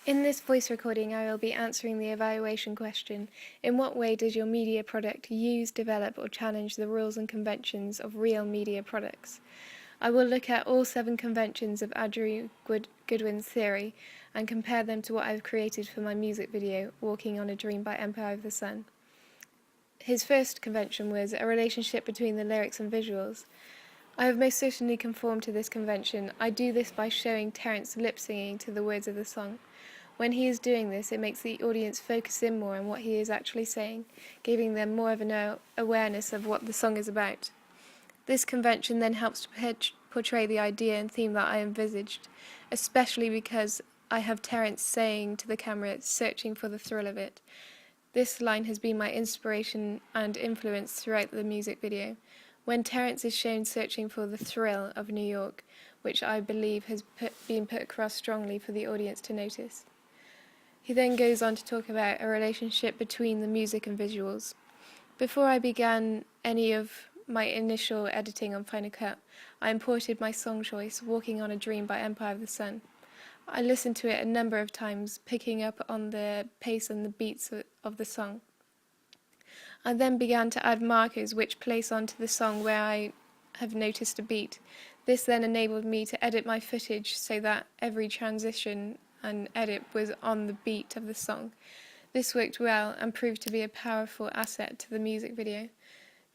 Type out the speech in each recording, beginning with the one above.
In this voice recording, I will be answering the evaluation question: in what way does your media product use, develop, or challenge the rules and conventions of real media products? I will look at all 7 conventions of Andrew Goodwin's theory and compare them to what I've created for my music video, Walking on a Dream by Empire of the Sun. His first convention was a relationship between the lyrics and visuals. I have most certainly conformed to this convention. I do this by showing Terence lip-singing to the words of the song. When he is doing this, it makes the audience focus in more on what he is actually saying, giving them more of an awareness of what the song is about. This convention then helps to portray the idea and theme that I envisaged, especially because I have Terence saying to the camera, searching for the thrill of it. This line has been my inspiration and influence throughout the music video. When Terence is shown searching for the thrill of New York, which I believe has been put across strongly for the audience to notice. He then goes on to talk about a relationship between the music and visuals. Before I began any of my initial editing on Final Cut, I imported my song choice, Walking on a Dream by Empire of the Sun. I listened to it a number of times, picking up on the pace and the beats of the song. I then began to add markers which place onto the song where I have noticed a beat. This then enabled me to edit my footage so that every transition and edit was on the beat of the song. This worked well and proved to be a powerful asset to the music video.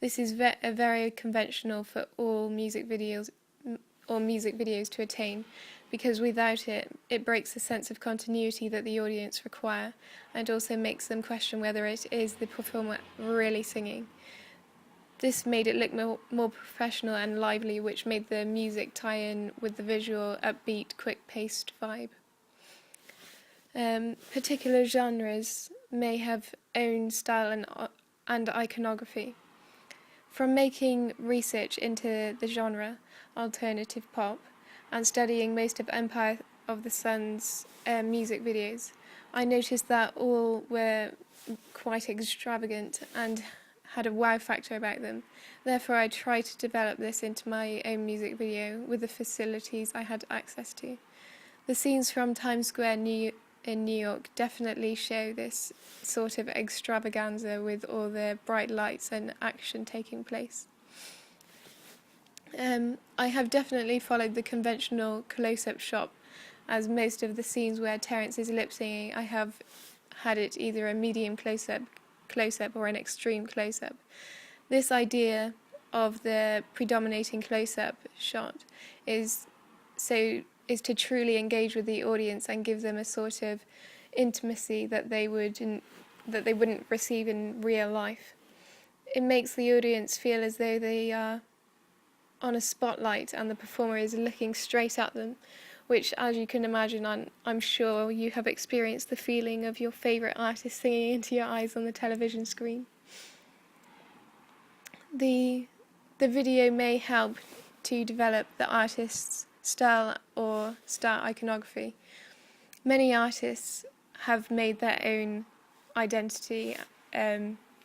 This is very conventional for all music videos to attain, because without it, it breaks the sense of continuity that the audience require, and also makes them question whether it is the performer really singing. This made it look more professional and lively, which made the music tie in with the visual, upbeat, quick-paced vibe. Particular genres may have own style and iconography. From making research into the genre, alternative pop, and studying most of Empire of the Sun's music videos, I noticed that all were quite extravagant and had a wow factor about them. Therefore, I tried to develop this into my own music video with the facilities I had access to. The scenes from Times Square in New York definitely show this sort of extravaganza with all the bright lights and action taking place. I have definitely followed the conventional close-up shot, as most of the scenes where Terence is lip-singing, I have had it either a medium close-up or an extreme close-up. This idea of the predominating close-up shot is to truly engage with the audience and give them a sort of intimacy that they wouldn't receive in real life. It makes the audience feel as though they are on a spotlight and the performer is looking straight at them, which, as you can imagine, I'm sure you have experienced the feeling of your favourite artist singing into your eyes on the television screen. The video may help to develop the artist's style or star iconography. Many artists have made their own identity,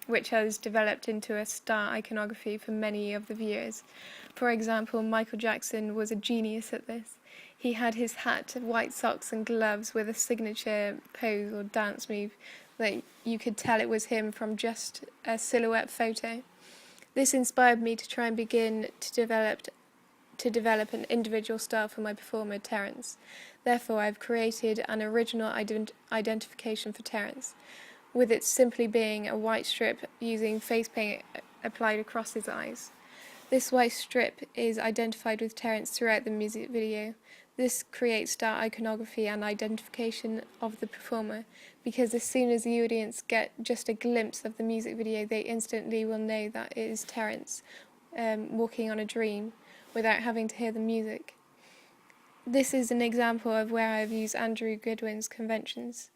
which has developed into a star iconography for many of the viewers. For example, Michael Jackson was a genius at this. He had his hat, white socks and gloves with a signature pose or dance move that you could tell it was him from just a silhouette photo. This inspired me to try and begin to develop an individual style for my performer, Terence. Therefore, I've created an original identification for Terence, with it simply being a white strip using face paint applied across his eyes. This white strip is identified with Terence throughout the music video. This creates star iconography and identification of the performer, because as soon as the audience get just a glimpse of the music video, they instantly will know that it is Terence walking on a dream without having to hear the music. This is an example of where I've used Andrew Goodwin's conventions.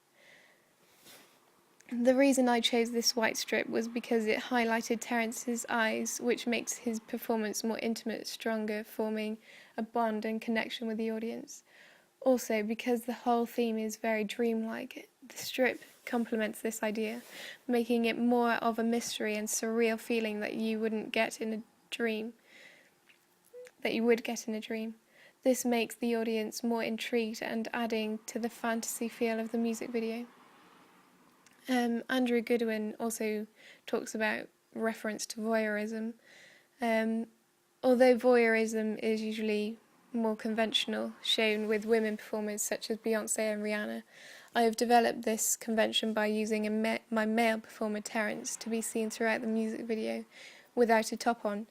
The reason I chose this white strip was because it highlighted Terence's eyes, which makes his performance more intimate, stronger, forming a bond and connection with the audience. Also, because the whole theme is very dreamlike, the strip complements this idea, making it more of a mystery and surreal feeling that you would get in a dream. This makes the audience more intrigued and adding to the fantasy feel of the music video. Andrew Goodwin also talks about reference to voyeurism. Although voyeurism is usually more conventional, shown with women performers such as Beyonce and Rihanna, I have developed this convention by using my male performer Terence to be seen throughout the music video without a top on.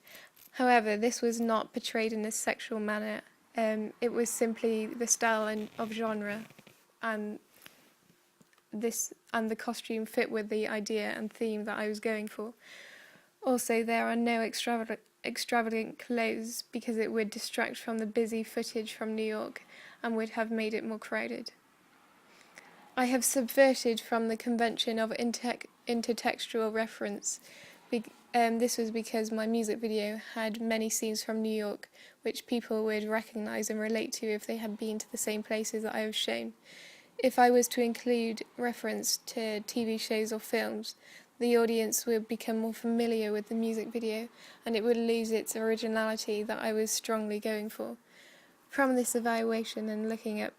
However, this was not portrayed in a sexual manner. It was simply the style of genre, and the costume fit with the idea and theme that I was going for. Also, there are no extravagant clothes because it would distract from the busy footage from New York and would have made it more crowded. I have subverted from the convention of intertextual reference. This was because my music video had many scenes from New York which people would recognise and relate to if they had been to the same places that I have shown. If I was to include reference to TV shows or films, the audience would become more familiar with the music video and it would lose its originality that I was strongly going for. From this evaluation and looking at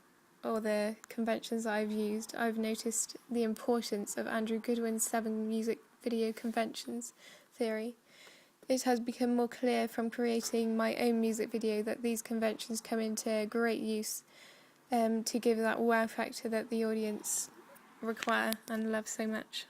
all the conventions that I've used, I've noticed the importance of Andrew Goodwin's 7 music video conventions theory. It has become more clear from creating my own music video that these conventions come into great use to give that wow factor that the audience require and love so much.